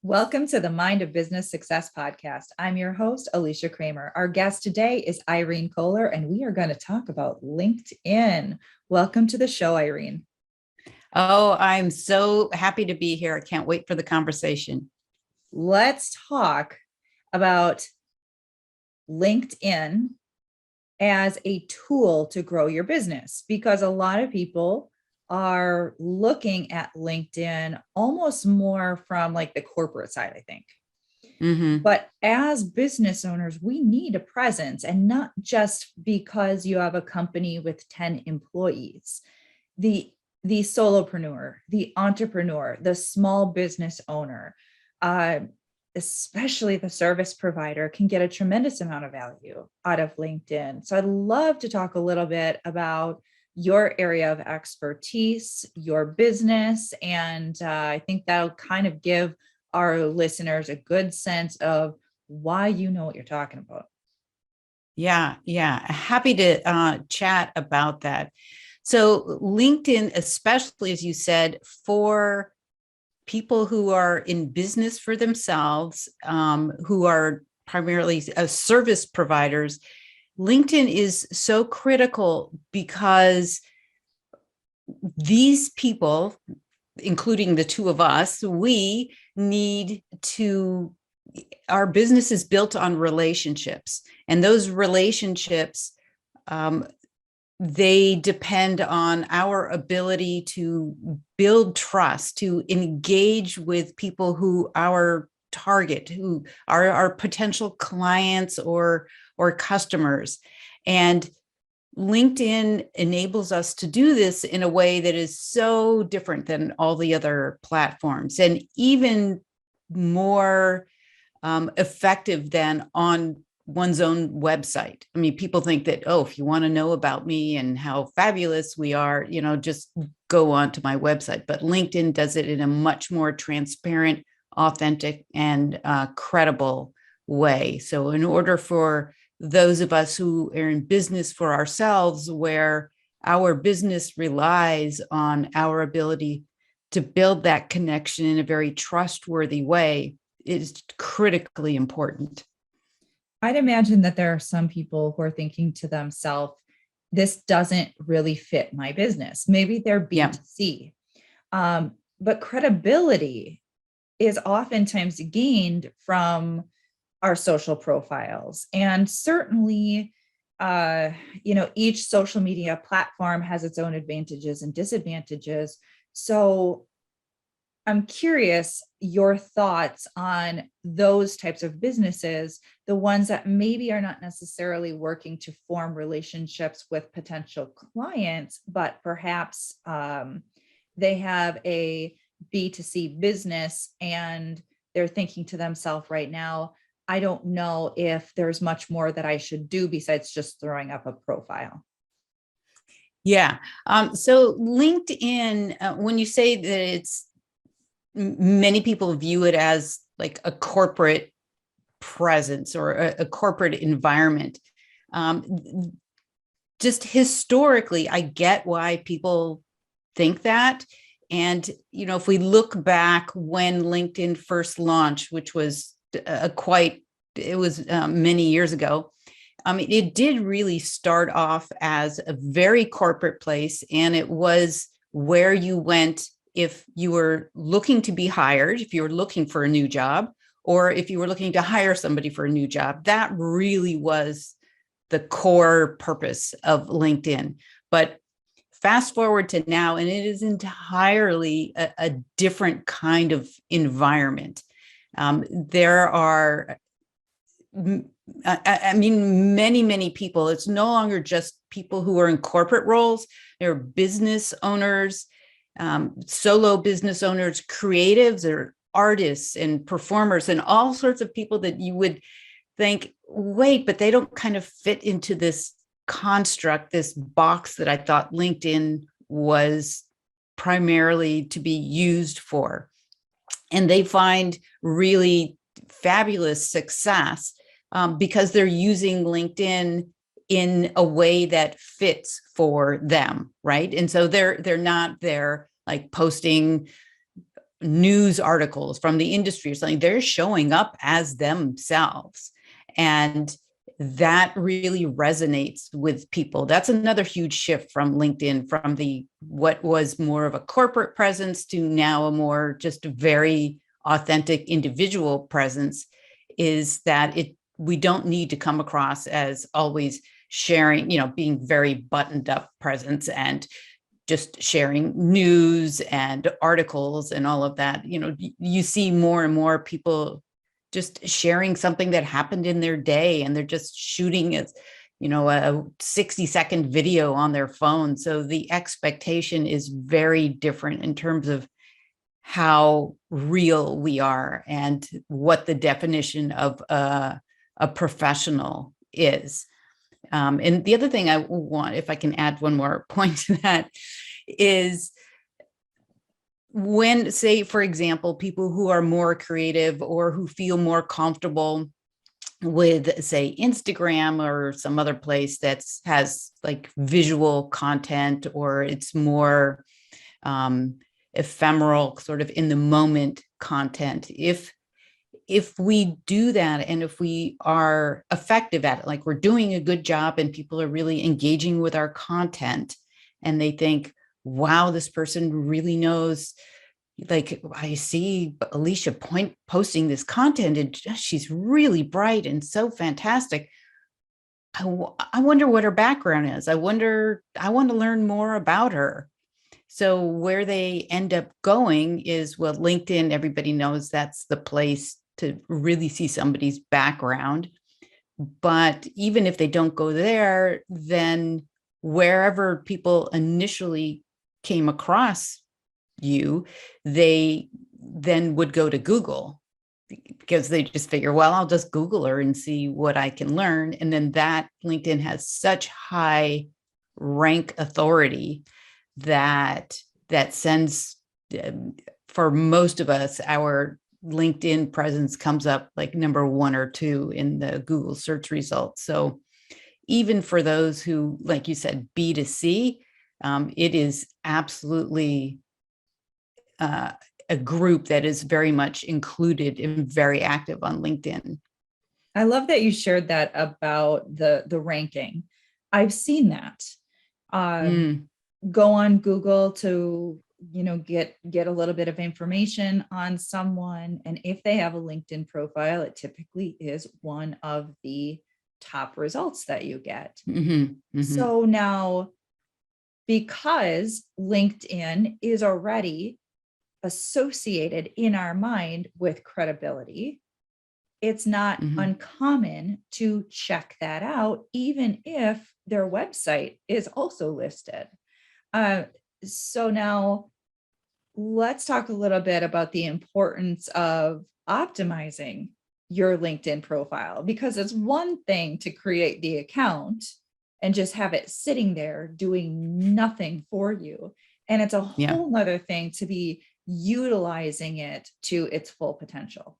Welcome to the Mind of Business Success podcast. I'm your host, Alicia Cramer. Our guest today is Irene Koehler, and we are going to talk about LinkedIn. Welcome to the show, Irene. Oh, I'm so happy to be here. I can't wait for the conversation. Let's talk about LinkedIn as a tool to grow your business, because a lot of people are looking at LinkedIn almost more from like the corporate side, I think. Mm-hmm. But as business owners, we need a presence, and not just because you have a company with 10 employees. The solopreneur, the entrepreneur, the small business owner, especially the service provider, can get a tremendous amount of value out of LinkedIn. So I'd love to talk a little bit about your area of expertise, your business, and I think that'll kind of give our listeners a good sense of why you know what you're talking about. Yeah. Happy to chat about that. So LinkedIn, especially as you said, for people who are in business for themselves, who are primarily service providers, LinkedIn is so critical because these people, including the two of us, we need to, our business is built on relationships, and those relationships, they depend on our ability to build trust, to engage with people who our target, who are our potential clients or customers. And LinkedIn enables us to do this in a way that is so different than all the other platforms, and even more effective than on one's own website. I mean, people think that, oh, if you want to know about me and how fabulous we are, just go on to my website. But LinkedIn does it in a much more transparent, authentic, and credible way. So in order for those of us who are in business for ourselves, where our business relies on our ability to build that connection in a very trustworthy way, is critically important. I'd imagine that there are some people who are thinking to themselves, this doesn't really fit my business. Maybe they're B2C. But credibility is oftentimes gained from our social profiles. And certainly, each social media platform has its own advantages and disadvantages. So I'm curious your thoughts on those types of businesses, the ones that maybe are not necessarily working to form relationships with potential clients, but perhaps they have a B2C business and they're thinking to themselves right now, I don't know if there's much more that I should do besides just throwing up a profile. Yeah. So LinkedIn, when you say that it's, many people view it as like a corporate presence or a corporate environment. Just historically, I get why people think that. And, if we look back when LinkedIn first launched, which was many years ago, it did really start off as a very corporate place. And it was where you went if you were looking to be hired, if you were looking for a new job, or if you were looking to hire somebody for a new job. That really was the core purpose of LinkedIn. But fast forward to now, and it is entirely a different kind of environment. There are, many people. It's no longer just people who are in corporate roles. There are business owners, solo business owners, creatives, or artists and performers, and all sorts of people that you would think, wait, but they don't kind of fit into this construct, this box that I thought LinkedIn was primarily to be used for. And they find really fabulous success because they're using LinkedIn in a way that fits for them, right? And so they're not there like posting news articles from the industry or something, they're showing up as themselves. And that really resonates with people. That's another huge shift from LinkedIn, from the what was more of a corporate presence to now a more just very authentic individual presence, is that we don't need to come across as always sharing, being very buttoned up presence and just sharing news and articles and all of that. You see more and more people just sharing something that happened in their day, and they're just shooting a 60-second video on their phone. So the expectation is very different in terms of how real we are and what the definition of a professional is. And the other thing I want, if I can add one more point to that, is when, say, for example, people who are more creative or who feel more comfortable with, say, Instagram or some other place that has like visual content, or it's more ephemeral, sort of in the moment content. If we do that, and if we are effective at it, like we're doing a good job and people are really engaging with our content, and they think, wow, this person really knows, like I see Alicia posting this content and she's really bright and so fantastic. I wonder what her background is. I want to learn more about her. So where they end up going is, well, LinkedIn, everybody knows that's the place to really see somebody's background. But even if they don't go there, then wherever people initially came across you, they then would go to Google, because they just figure, well, I'll just Google her and see what I can learn. And then that LinkedIn has such high rank authority that sends, for most of us, our LinkedIn presence comes up like number 1 or 2 in the Google search results. So even for those who, like you said, B2C, it is absolutely a group that is very much included and very active on LinkedIn. I love that you shared that about the ranking. I've seen that. Go on Google to get a little bit of information on someone, and if they have a LinkedIn profile, it typically is one of the top results that you get. So now, because LinkedIn is already associated in our mind with credibility, it's not uncommon to check that out, even if their website is also listed. So now let's talk a little bit about the importance of optimizing your LinkedIn profile, because it's one thing to create the account and just have it sitting there doing nothing for you. And it's a whole nother thing to be utilizing it to its full potential.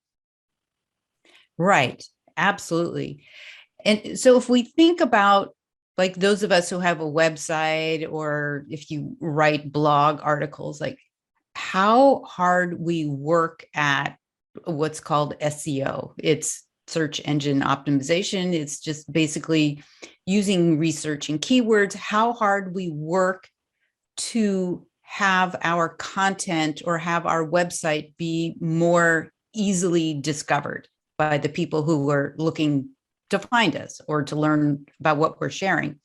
Right. Absolutely. And so if we think about, like, those of us who have a website, or if you write blog articles, like how hard we work at what's called SEO. It's search engine optimization. It's just basically using research and keywords, how hard we work to have our content or have our website be more easily discovered by the people who are looking to find us or to learn about what we're sharing.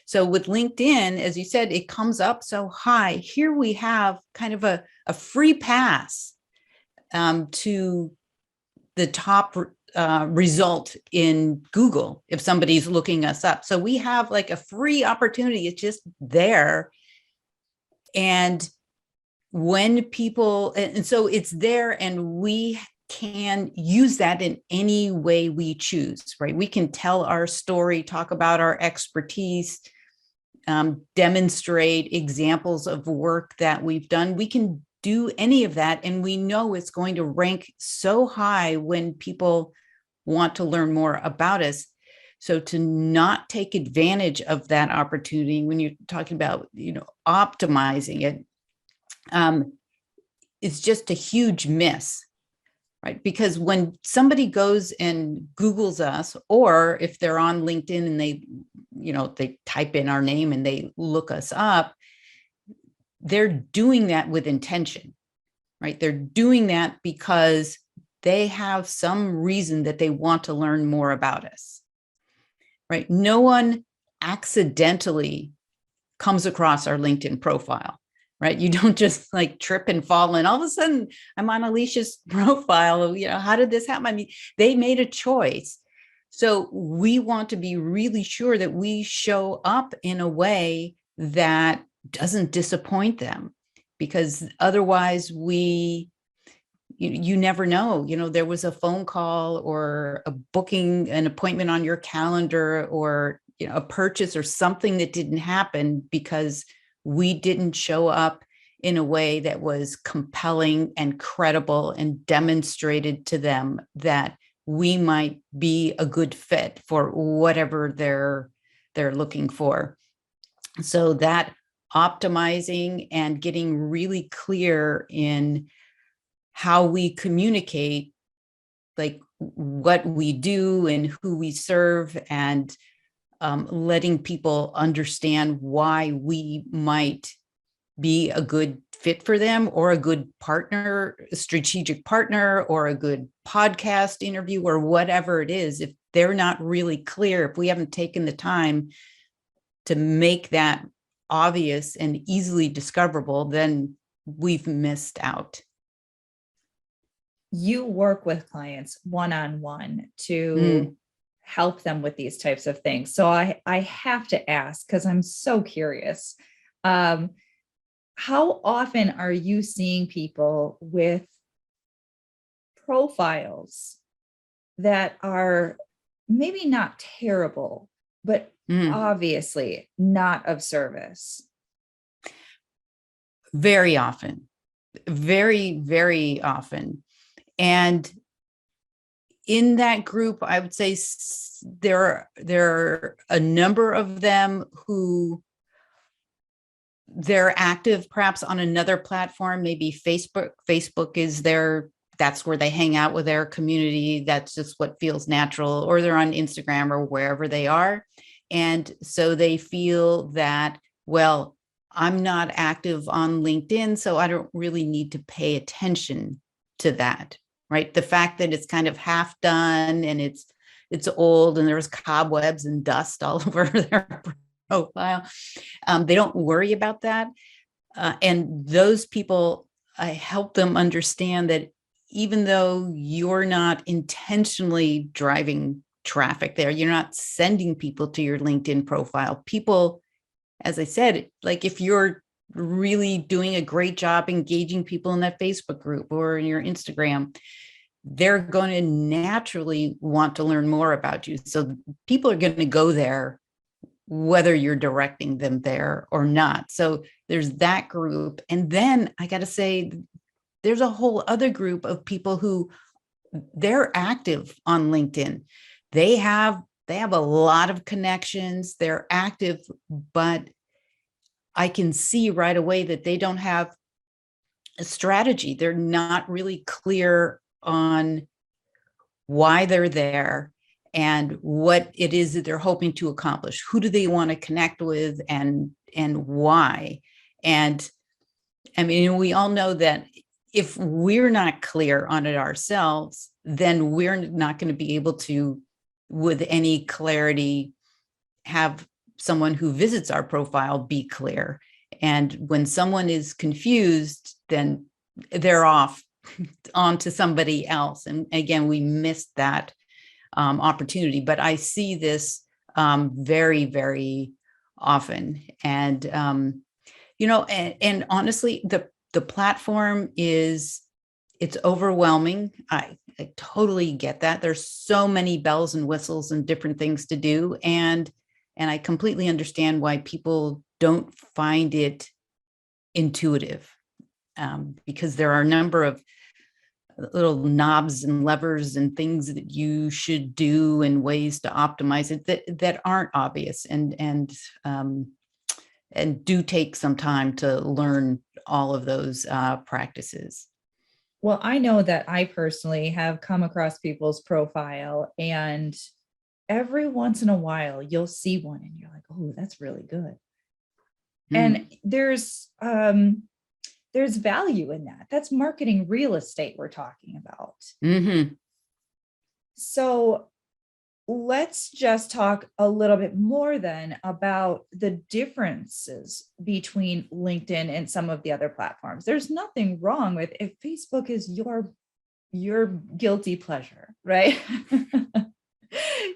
So with LinkedIn, as you said, it comes up so high. Here we have kind of a free pass to the top result in Google if somebody's looking us up. So we have like a free opportunity. It's just there. And when people, and so it's there, and we can use that in any way we choose, right? We can tell our story, talk about our expertise, demonstrate examples of work that we've done. We can do any of that, and we know it's going to rank so high when people want to learn more about us. So to not take advantage of that opportunity when you're talking about, optimizing it, is just a huge miss, right? Because when somebody goes and Googles us, or if they're on LinkedIn and they type in our name and they look us up, they're doing that with intention, right? They're doing that because they have some reason that they want to learn more about us, right? No one accidentally comes across our LinkedIn profile, right? You don't just like trip and fall and all of a sudden I'm on Alicia's profile. How did this happen? I mean, they made a choice. So we want to be really sure that we show up in a way that doesn't disappoint them, because otherwise you never know. There was a phone call or a booking, an appointment on your calendar, or a purchase or something that didn't happen because we didn't show up in a way that was compelling and credible and demonstrated to them that we might be a good fit for whatever they're looking for. So that optimizing and getting really clear in how we communicate, like what we do and who we serve, and letting people understand why we might be a good fit for them, or a good partner, a strategic partner, or a good podcast interview, or whatever it is. If they're not really clear, if we haven't taken the time to make that obvious and easily discoverable, then we've missed out. You work with clients one-on-one to help them with these types of things. So I have to ask, because I'm so curious, how often are you seeing people with profiles that are maybe not terrible, but obviously not of service? Very often, very, very often. And in that group, I would say there are a number of them who they're active perhaps on another platform, maybe Facebook. Facebook is that's where they hang out with their community. That's just what feels natural. Or they're on Instagram or wherever they are. And so they feel that, well, I'm not active on LinkedIn, so I don't really need to pay attention to that. Right. The fact that it's kind of half done and it's old and there's cobwebs and dust all over their profile. They don't worry about that. And those people, I help them understand that even though you're not intentionally driving traffic there, you're not sending people to your LinkedIn profile. People, as I said, like if you're really doing a great job engaging people in that Facebook group or in your Instagram, they're going to naturally want to learn more about you. So people are going to go there whether you're directing them there or not. So there's that group. And then I got to say, there's a whole other group of people who they're active on LinkedIn. They have a lot of connections. They're active, but I can see right away that they don't have a strategy. They're not really clear on why they're there and what it is that they're hoping to accomplish. Who do they want to connect with, and why? And I mean, we all know that if we're not clear on it ourselves, then we're not going to be able to, with any clarity, have someone who visits our profile be clear. And when someone is confused, then they're off onto somebody else. And again, we missed that opportunity. But I see this very, very often. And, and honestly, the platform it's overwhelming. I totally get that. There's so many bells and whistles and different things to do. And I completely understand why people don't find it intuitive, because there are a number of little knobs and levers and things that you should do and ways to optimize it that aren't obvious and do take some time to learn all of those practices. Well, I know that I personally have come across people's profile, and every once in a while you'll see one and you're like, oh, that's really good. Mm. And there's value in that. That's marketing real estate we're talking about. Mm-hmm. So let's just talk a little bit more then about the differences between LinkedIn and some of the other platforms. There's nothing wrong with if Facebook is your guilty pleasure, right?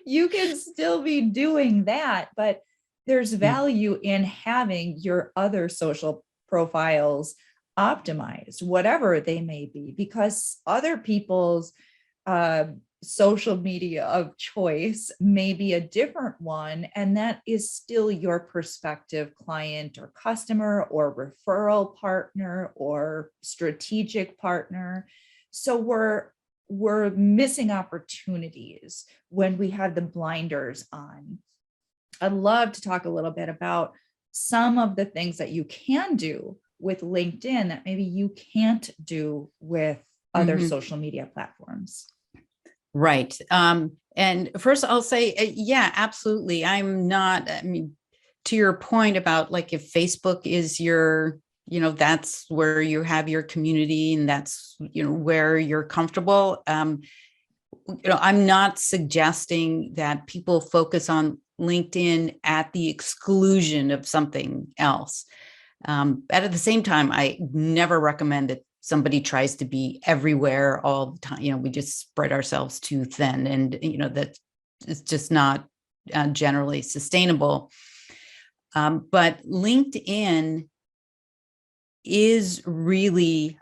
You can still be doing that, but there's Yeah. value in having your other social profiles optimized, whatever they may be, because other people's uh, social media of choice may be a different one, and that is still your prospective client or customer or referral partner or strategic partner. So we're missing opportunities when we have the blinders on. I'd love to talk a little bit about some of the things that you can do with LinkedIn that maybe you can't do with other Mm-hmm. social media platforms. Right. And first I'll say, yeah, absolutely. I'm not, I mean, to your point about like if Facebook is your, that's where you have your community and that's, where you're comfortable. I'm not suggesting that people focus on LinkedIn at the exclusion of something else. But at the same time, I never recommend that somebody tries to be everywhere all the time. We just spread ourselves too thin, and that is just not generally sustainable. But LinkedIn is really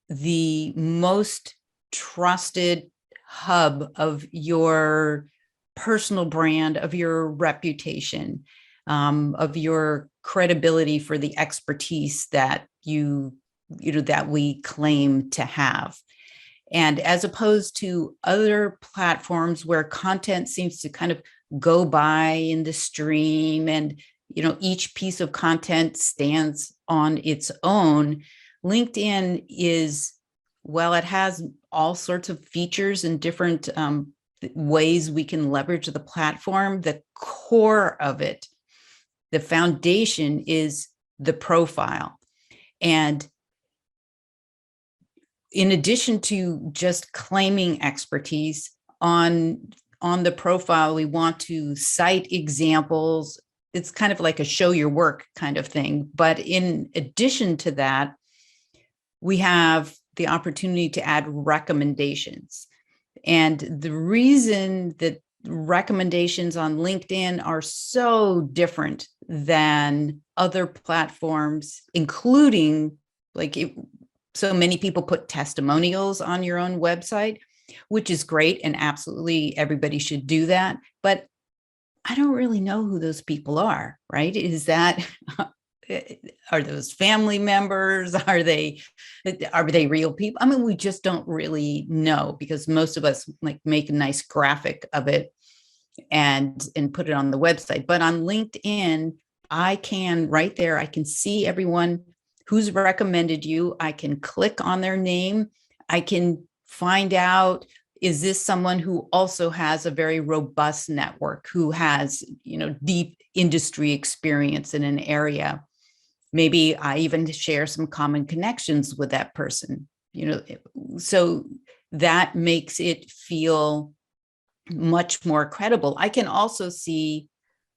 the most trusted hub of your personal brand, of your reputation, of your credibility for the expertise that that we claim to have. And as opposed to other platforms where content seems to kind of go by in the stream and each piece of content stands on its own, LinkedIn is, well, it has all sorts of features and different ways we can leverage the platform. The core of it, the foundation, is the profile. And in addition to just claiming expertise on the profile, we want to cite examples. It's kind of like a show your work kind of thing. But in addition to that, we have the opportunity to add recommendations. And the reason that recommendations on LinkedIn are so different than other platforms, including so many people put testimonials on your own website, which is great. And absolutely everybody should do that. But I don't really know who those people are, right? Is that, are those family members? Are they real people? I mean, we just don't really know, because most of us make a nice graphic of it and put it on the website. But on LinkedIn, I can see everyone who's recommended you. I can click on their name. I can find out, is this someone who also has a very robust network, who has, deep industry experience in an area? Maybe I even share some common connections with that person, so that makes it feel much more credible. I can also see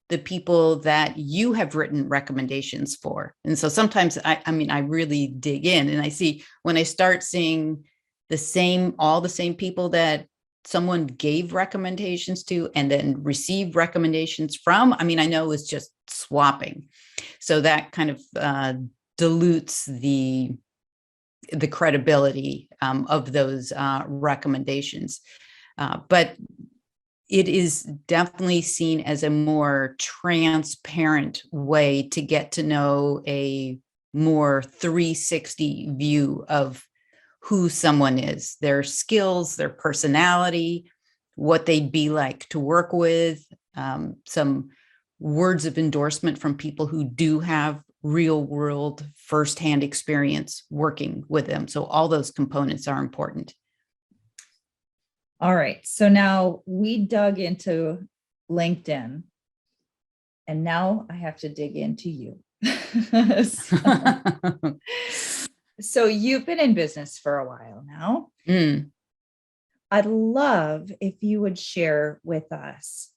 the people that you have written recommendations for. And so sometimes I really dig in and I see, when I start seeing all the same people that someone gave recommendations to and then received recommendations from, I know it's just swapping. So that kind of dilutes the credibility of those recommendations. But it is definitely seen as a more transparent way to get to know a more 360 view of who someone is, their skills, their personality, what they'd be like to work with, some words of endorsement from people who do have real world firsthand experience working with them. So all those components are important. All right. So now we dug into LinkedIn, and now I have to dig into you. So you've been in business for a while now. I'd love if you would share with us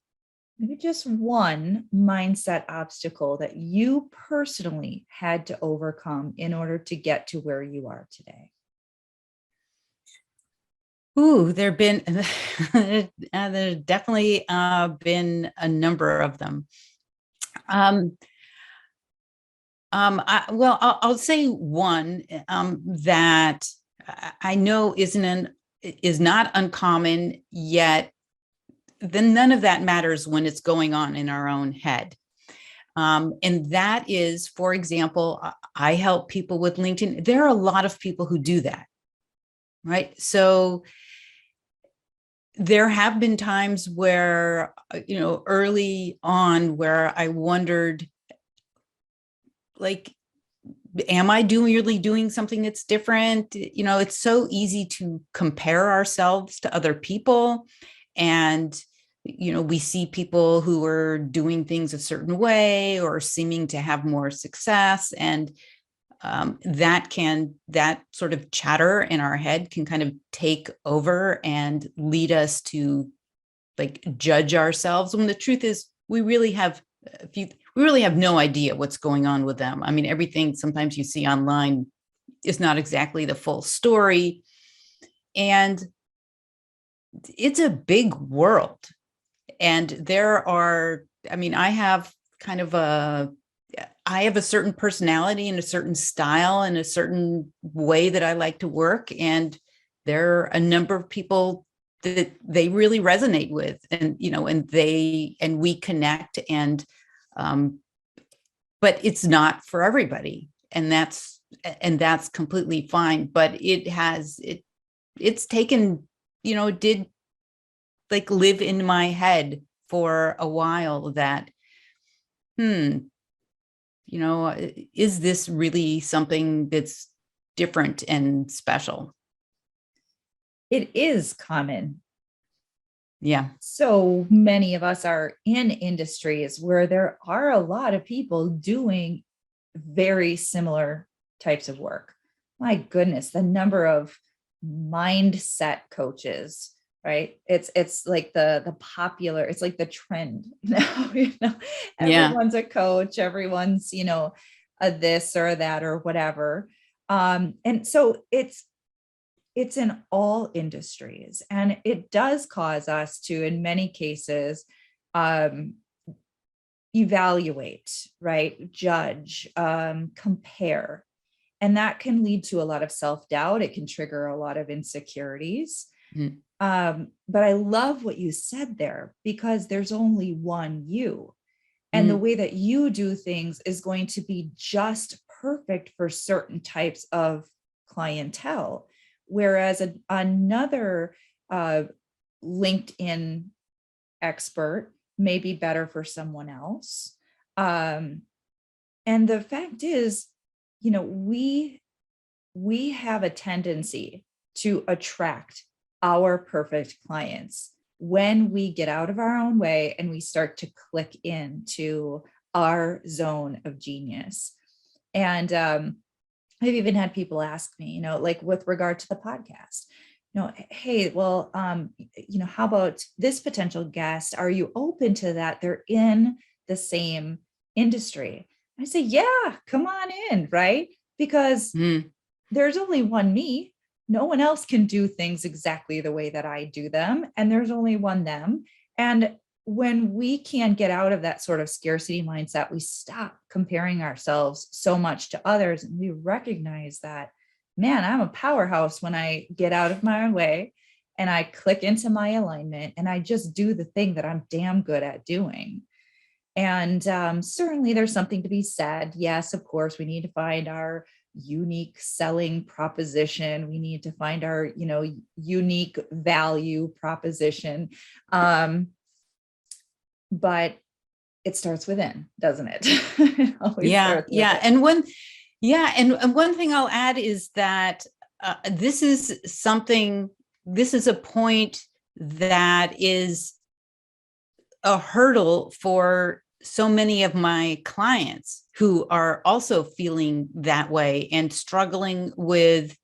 maybe just one mindset obstacle that you personally had to overcome in order to get to where you are today. Ooh, there've definitely been a number of them. I'll say one that I know is not uncommon, yet then none of that matters when it's going on in our own head. And that is, for example, I help people with LinkedIn. There are a lot of people who do that, right? So there have been times where, early on where I wondered, like, am I really doing something that's different? It's so easy to compare ourselves to other people. And, we see people who are doing things a certain way or seeming to have more success. And that sort of chatter in our head can kind of take over and lead us to like judge ourselves, when the truth is we really have no idea what's going on with them. I mean, everything sometimes you see online is not exactly the full story. And it's a big world. And I have a certain personality and a certain style and a certain way that I like to work. And there are a number of people that they really resonate with, and, and we connect, and, but it's not for everybody. And that's completely fine. But it's taken, it did like live in my head for a while that, is this really something that's different and special? It is common. Yeah. So many of us are in industries where there are a lot of people doing very similar types of work. My goodness, the number of mindset coaches, right? It's like the popular, it's like the trend now, everyone's a coach, everyone's, a this or that or whatever. And so it's in all industries, and it does cause us to, in many cases, evaluate, right? Judge, compare. And that can lead to a lot of self-doubt. It can trigger a lot of insecurities. But I love what you said there, because there's only one you. And the way that you do things is going to be just perfect for certain types of clientele. Whereas another LinkedIn expert may be better for someone else. And the fact is, we have a tendency to attract our perfect clients when we get out of our own way and we start to click into our zone of genius. And I've even had people ask me, like with regard to the podcast, hey, well, how about this potential guest? Are you open to that? They're in the same industry. I say, yeah, come on in, right? Because there's only one me. No one else can do things exactly the way that I do them. And there's only one them. And when we can get out of that sort of scarcity mindset, we stop comparing ourselves so much to others. And we recognize that, man, I'm a powerhouse when I get out of my own way and I click into my alignment and I just do the thing that I'm damn good at doing. And certainly there's something to be said. Yes, of course, we need to find our unique selling proposition. We need to find our, unique value proposition. But it starts within, doesn't it? It always Yeah. starts Yeah. within. And one thing I'll add is that this is a point that is a hurdle for so many of my clients who are also feeling that way and struggling with,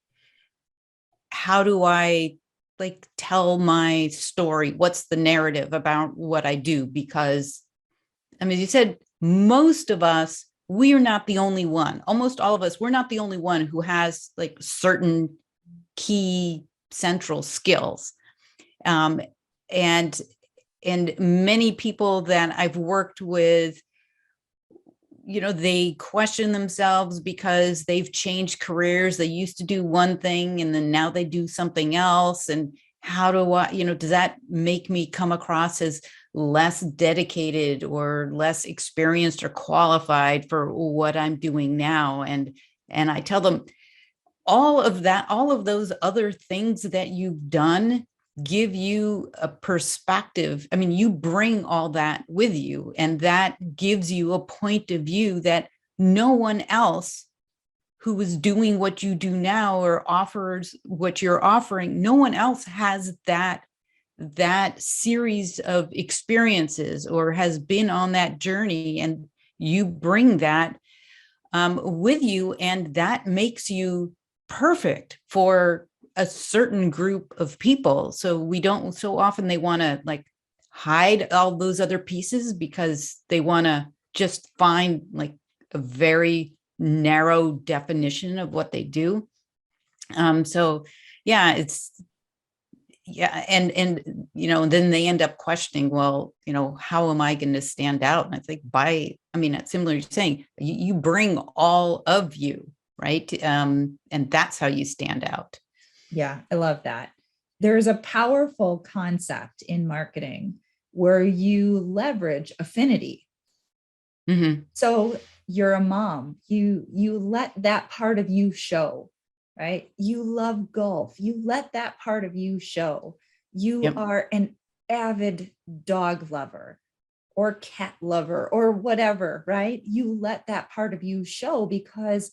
how do I like tell my story? What's the narrative about what I do? Because, I mean, you said most of us, we are not the only one. Almost all of us, we're not the only one who has like certain key central skills. Um, and many people that I've worked with, they question themselves because they've changed careers. They used to do one thing and then now they do something else. And how do I, does that make me come across as less dedicated or less experienced or qualified for what I'm doing now? And I tell them, all of those other things that you've done give you a perspective. I mean, you bring all that with you, and that gives you a point of view that no one else who is doing what you do now or offers what you're offering, no one else has that series of experiences or has been on that journey, and you bring that with you, and that makes you perfect for a certain group of people. So we don't, so often they want to like hide all those other pieces because they want to just find like a very narrow definition of what they do. So yeah, it's, yeah. And then they end up questioning, well, how am I going to stand out? And I think it's similar to saying, you bring all of you, right? And that's how you stand out. Yeah, I love that. There's a powerful concept in marketing where you leverage affinity. Mm-hmm. So you're a mom, you let that part of you show, right? You love golf, you let that part of you show. You Yep. are an avid dog lover or cat lover or whatever, right? You let that part of you show because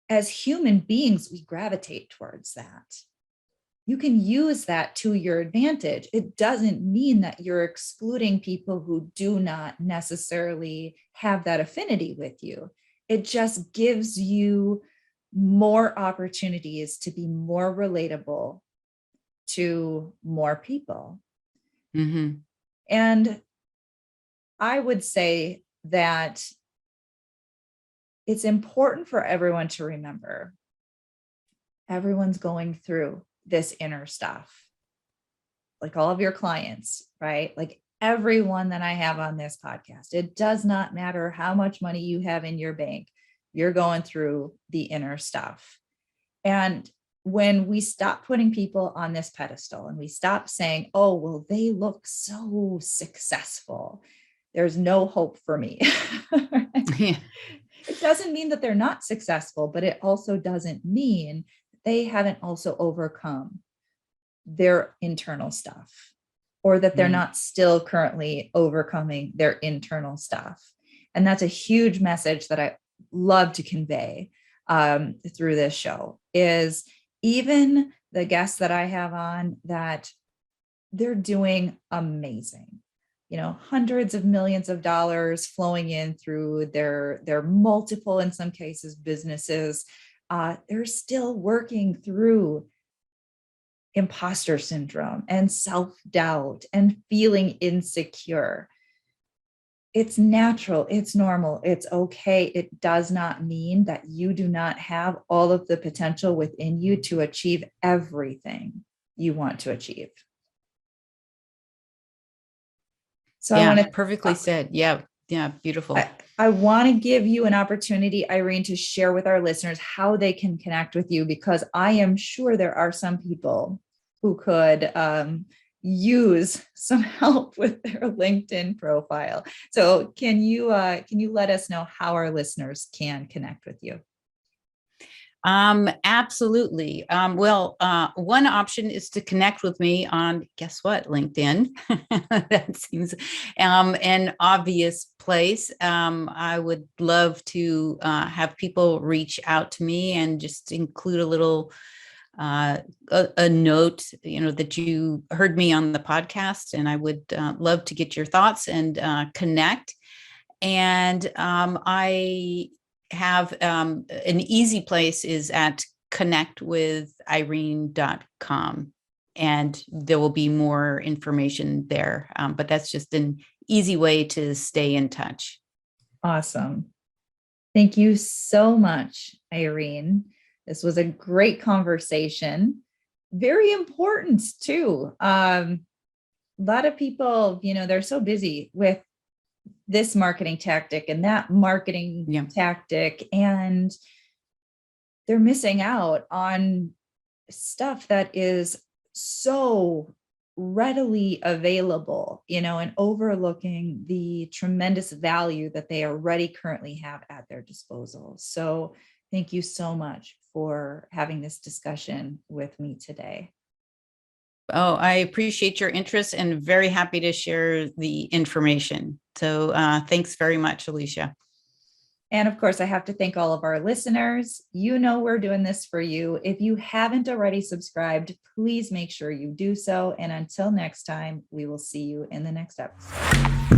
as human beings, we gravitate towards that. You can use that to your advantage. It doesn't mean that you're excluding people who do not necessarily have that affinity with you. It just gives you more opportunities to be more relatable to more people. Mm-hmm. And I would say that it's important for everyone to remember everyone's going through this inner stuff, like all of your clients, right? Like everyone that I have on this podcast, it does not matter how much money you have in your bank, you're going through the inner stuff. And when we stop putting people on this pedestal and we stop saying, oh, well, they look so successful, there's no hope for me. Yeah. It doesn't mean that they're not successful, but it also doesn't mean they haven't also overcome their internal stuff, or that they're not still currently overcoming their internal stuff. And that's a huge message that I love to convey through this show, is even the guests that I have on, that they're doing amazing, hundreds of millions of dollars flowing in through their multiple, in some cases, businesses. They're still working through imposter syndrome and self-doubt and feeling insecure. It's natural, it's normal, it's okay. It does not mean that you do not have all of the potential within you to achieve everything you want to achieve. So Yeah, I want to perfectly said. Yeah. Yeah. Beautiful. I want to give you an opportunity, Irene, to share with our listeners how they can connect with you, because I am sure there are some people who could use some help with their LinkedIn profile. So can you let us know how our listeners can connect with you? Absolutely. One option is to connect with me on, guess what, LinkedIn. That seems an obvious place. I would love to have people reach out to me and just include a little a note, that you heard me on the podcast, and I would love to get your thoughts and connect. And I have an easy place is at connectwithirene.com. And there will be more information there. But that's just an easy way to stay in touch. Awesome. Thank you so much, Irene. This was a great conversation. Very important too. A lot of people, they're so busy with this marketing tactic and that marketing tactic, and they're missing out on stuff that is so readily available, and overlooking the tremendous value that they already currently have at their disposal. So thank you so much for having this discussion with me today. Oh, I appreciate your interest and very happy to share the information. So thanks very much, Alicia. And of course, I have to thank all of our listeners. We're doing this for you. If you haven't already subscribed, please make sure you do so. And until next time, we will see you in the next episode.